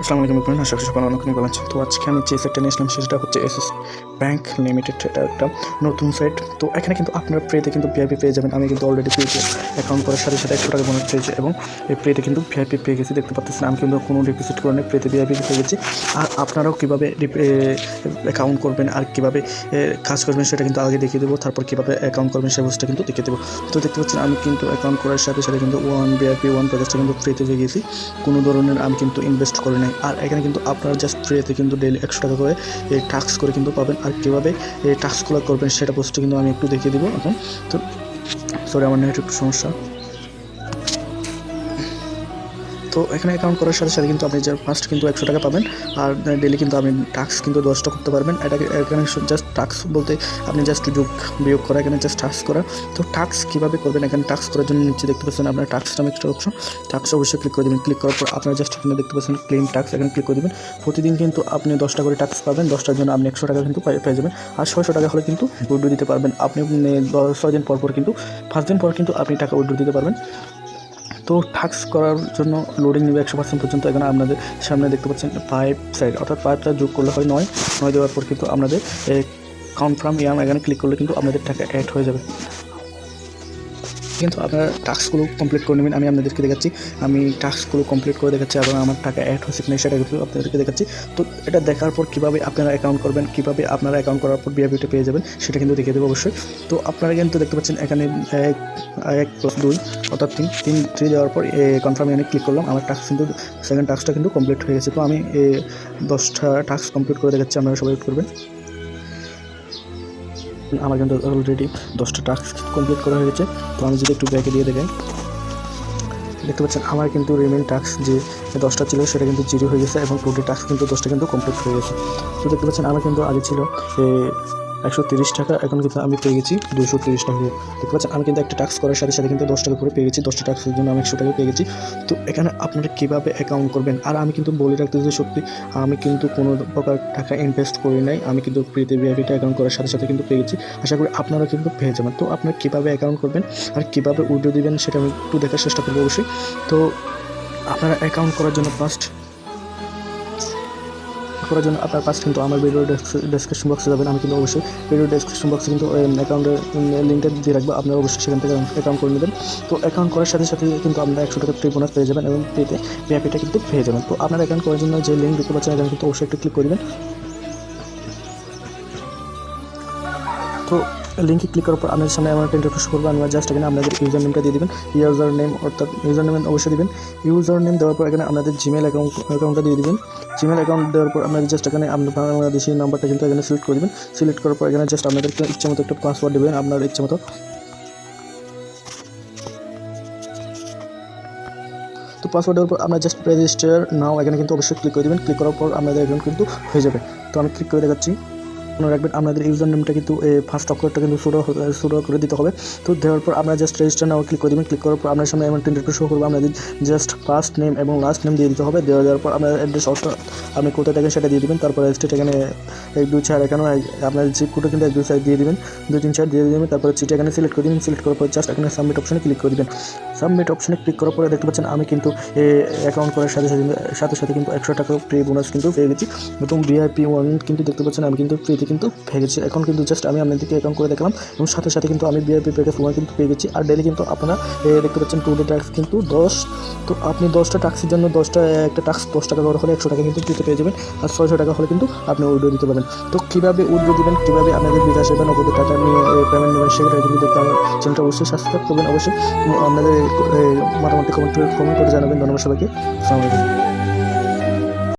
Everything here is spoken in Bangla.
আসসালামু আলাইকুম এভরিওয়ান, আশা করি সবাই অনেক ভালো আছেন। তো আজকে আমি যে সাইটটা নিয়েছিলাম সেটা হচ্ছে এসএস ব্যাংক লিমিটেড। এটা একটা নতুন সাইট। তো এখানে কিন্তু আপনারা প্রেতে কিন্তু ভিআইপি পেয়ে যাবেন। আমি কিন্তু অলরেডি পেয়েছি, অ্যাকাউন্ট করার সাথে সাথে 100 টাকা বোনাস পেয়েছি এবং এই প্রেতে কিন্তু ভিআইপি পেয়ে গেছি। দেখতে পাচ্ছেন আমি কিন্তু কোনো ডিপোজিট করে নেই, প্রেতে ভিআইপি পেয়ে গেছি। আর আপনারাও কীভাবে অ্যাকাউন্ট করবেন আর কীভাবে কাজ করবেন সেটা কিন্তু আগে দেখিয়ে দেবো। তারপর কীভাবে অ্যাকাউন্ট করবেন সেই বস্তুটা কিন্তু দেখিয়ে দেবো। তো দেখতে পাচ্ছেন আমি কিন্তু অ্যাকাউন্ট করার সাথে সাথে কিন্তু ভিআইপি 1 প্যাকেজটা কিন্তু ফ্রিতে পেয়ে গেছি। কোনো ধরনের আমি কিন্তু ইনভেস্ট করে নাই। আর এখানে কিন্তু আপনারা জাস্ট ফ্রিতে কিন্তু ডেইলি 100 টাকা করে এই টাস্ক করে কিন্তু পাবেন। আর কীভাবে এই টাস্কগুলো করবেন সেটা পোস্টে কিন্তু আমি একটু দেখিয়ে দেবো এখন। তো সরি, আমার নেট একটু সমস্যা। তো এখানে অ্যাকাউন্ট করার সাথে সাথে কিন্তু আপনি ফার্স্ট কিন্তু 100 টাকা পাবেন। আর ডেলি কিন্তু আপনি টাস্ক কিন্তু 10টা করতে পারবেন। এখানে জাস্ট টাস্ক বলতে আপনি জাস্ট যোগ বিয়োগ করা, এখানে জাস্ট টাস্ক করা। তো টাস্ক কীভাবে করবেন, এখানে টাস্ক করার জন্য নিচে দেখতে পাচ্ছেন আপনার টাস্ক নামে একটা অপশন। টাস্ক অবশ্যই ক্লিক করে দেবেন। ক্লিক করার পর আপনারা জাস্ট এখানে দেখতে পাচ্ছেন ক্লেম টাস্ক, এখানে ক্লিক করে দেবেন। প্রতিদিন কিন্তু আপনি 10টা করে টাস্ক পাবেন। 10টার জন্য আপনি 100 টাকা কিন্তু পেয়ে যাবেন। আর 600 টাকা হলে কিন্তু উইথড্র দিতে পারবেন। আপনি 6 দিন পর কিন্তু 5 দিন পর কিন্তু আপনি টাকা উইথড্র দিতে পারবেন। তো টাস্ক করার জন্য লোডিং নেবে 100% পর্যন্ত। এখানে আপনাদের সামনে দেখতে পাচ্ছেন 5 সাইড, অর্থাৎ 5টা যোগ করলে হয় 9 দেওয়ার পর কিন্তু আপনাদের কনফার্ম এখানে ক্লিক করলে কিন্তু আপনাদের টাকা অ্যাড হয়ে যাবে। কিন্তু আপনারা টাস্কগুলো কমপ্লিট করে নেবেন। আমি আপনাদেরকে দেখাচ্ছি, আমি টাস্কগুলো কমপ্লিট করে দেখাচ্ছি এবং আমার টাকা অ্যাড হয়েছে কিনা সেটা কিন্তু আপনাদেরকে দেখাচ্ছি। তো এটা দেখার পর কীভাবে আপনারা অ্যাকাউন্ট করবেন, কীভাবে আপনারা অ্যাকাউন্ট করার পর ভিআইপিটা পেয়ে যাবেন সেটা কিন্তু দেখিয়ে দেবো অবশ্যই। তো আপনারা কিন্তু দেখতে পাচ্ছেন এখানে 1+2 অর্থাৎ 3 দেওয়ার পর কনফার্ম এখানে ক্লিক করলাম। আমার টাস্ক কিন্তু সেকেন্ড টাস্কটা কিন্তু কমপ্লিট হয়ে গেছে। তো আমি 10টা টাস্ক কমপ্লিট করে দেখাচ্ছি, আপনারা সবাই করবেন। আমার কিন্তু অলরেডি 10টা টাস্ক কমপ্লিট করা হয়ে গেছে। তো আমি যদি একটু ব্যাকে দিয়ে দেখাই, দেখতে পাচ্ছেন আমার কিন্তু রিমেইন টাস্ক যে 10টা ছিল সেটা কিন্তু 0 হয়ে গেছে এবং টোটাল টাস্ক কিন্তু 10টা কিন্তু কমপ্লিট হয়ে গেছে। তো দেখতে পাচ্ছেন আমার কিন্তু আগে ছিল 130 টাকা, এখন কিন্তু আমি পেয়ে গেছি 230 টাকা। দেখতে পাচ্ছেন আমি কিন্তু একটা টাস্ক করার সাথে সাথে কিন্তু 10 টাকা করে পেয়ে গেছি। 10টা টাস্কের জন্য আমি 100 টাকা পেয়ে গেছি। তো এখানে আপনারা কীভাবে অ্যাকাউন্ট করবেন, আর আমি কিন্তু বলে রাখতেছি সত্যি আমি কিন্তু কোনো প্রকার টাকা ইনভেস্ট করি নাই। আমি কিন্তু ফ্রিতে ভিআইপিটা অ্যাকাউন্ট করার সাথে সাথে কিন্তু পেয়ে গেছি। আশা করি আপনারা কিন্তু পেয়ে যাবেন। তো আপনারা কীভাবে অ্যাকাউন্ট করবেন আর কীভাবে উইথড্র দিবেন সেটা আমি একটু দেখার চেষ্টা করবো অবশ্যই। তো আপনারা অ্যাকাউন্ট করার জন্য আপনার ফার্স্ট কিন্তু আমার ভিডিও ডেসক্রিপশন বক্সে যাবেন। আমি কিন্তু অবশ্যই ভিডিও ডেসক্রিপশন বক্সে কিন্তু অ্যাকাউন্টের লিঙ্কটা দিয়ে রাখবো, আপনারা অবশ্যই সেখান থেকে অ্যাকাউন্ট করে নেবেন। তো অ্যাকাউন্ট করার সাথে সাথে কিন্তু আপনারা 100 টাকা ফ্রি বোনাস পেয়ে যাবেন এবং ফ্রিতে ভিআইপিটা কিন্তু পেয়ে যাবেন। তো আপনারা অ্যাকাউন্ট করার জন্য যে লিঙ্ক দেখতে পাচ্ছেন এখানে কিন্তু অবশ্যই একটু ক্লিক করে দেবেন। তো লিঙ্কে ক্লিক করার পর আপনাদের সামনে আমার একটা ইন্টারফেস করবো। আমরা জাস্ট এখানে আপনাদের ইউজার নেমটা দিয়ে দেবেন। ইউজার নেম অর্থাৎ ইউজার নেম অবশ্যই দেবেন। ইউজার নেম দেওয়ার পর এখানে আপনাদের জিমেল অ্যাকাউন্টটা দিয়ে দেবেন। জিমেল অ্যাকাউন্ট দেওয়ার পর আপনাদের জাস্ট এখানে আপনার বাংলাদেশি নাম্বারটা কিন্তু এখানে সিলেক্ট করে দেবেন। সিলেক্ট করার পর এখানে জাস্ট আপনাদেরকে ইচ্ছে মতো একটা পাসওয়ার্ড দেবেন, আপনার ইচ্ছে মতো। তো পাসওয়ার্ড দেওয়ার পর আপনার জাস্ট রেজিস্টার নাও এখানে কিন্তু অবশ্যই ক্লিক করে দেবেন। ক্লিক করার পর আপনাদের অ্যাকাউন্ট কিন্তু হয়ে যাবে। তো আমি ক্লিক করে দেখাচ্ছি। মনে রাখবেন আপনাদের ইউজার নেমটা কিন্তু ফার্স্ট অক্ষরটা কিন্তু শুরু করে দিতে হবে। তো দেওয়ার পর আপনারা জাস্ট রেজিস্টার নাও ক্লিক করে দেবেন। ক্লিক করার পর আপনার সামনে এমন ইন্টারফেস শো করবে। আপনাদের জাস্ট ফার্স্ট নেম এবং লাস্ট নেম দিয়ে দিতে হবে। দেওয়ার পর আপনার অ্যাড্রেস অর্থাৎ আপনি কোথায় থাকেন সেটা দিয়ে দেবেন। তারপর স্টেট এখানে 1 2 4 এখানেও আপনার জিপ কোডও কিন্তু 1 2 4 দিয়ে দেবেন, 2 3 4 দিয়ে দেবেন। তারপরে সিটি এখানে সিলেক্ট করে দেবেন। সিলেক্ট করার পর জাস্ট এখানে সাবমিট অপশনে ক্লিক করে দেবেন। সাবমিট অপশনে ক্লিক করার পরে দেখতে পাচ্ছেন আমি কিন্তু অ্যাকাউন্ট করার সাথে সাথে কিন্তু 100 টাকা ফ্রি বোনাস কিন্তু পেয়ে গেছি এবং ভিআইপি 1 কিন্তু দেখতে পাচ্ছেন আমি কিন্তু ফ্রিতে কিন্তু পেয়ে গেছি। এখন কিন্তু জাস্ট আমি আপনাদেরকে অ্যাকাউন্ট করে দেখলাম এবং সাথে সাথে কিন্তু আমি ভিআইপি প্যাকেজ 1 কিন্তু পেয়ে গেছি। আর ডেলি কিন্তু আপনারা দেখতে পাচ্ছেন টোটাল টাস্ক কিন্তু 10। তো আপনি 10টা টাস্কের জন্য একটা টাস্ক 10 টাকা করে হলে 100 টাকা কিন্তু ফ্রিতে পেয়ে যাবেন। আর 600 টাকা হলে কিন্তু আপনি উইথড্র দিতে পারবেন। তো কীভাবে উইথড্র দিবেন, কীভাবে আপনাদের বিকাশ এবং নগদ টাকা নিয়ে পেমেন্ট নেবেন সেটা কিন্তু দেখতে আমার চ্যানেলটা অবশ্যই সাবস্ক্রাইব করবেন। অবশ্যই আপনাদের মোটামুটি কমেন্ট করে জানাবেন। ধন্যবাদ সবাইকে। আসসালামু আলাইকুম।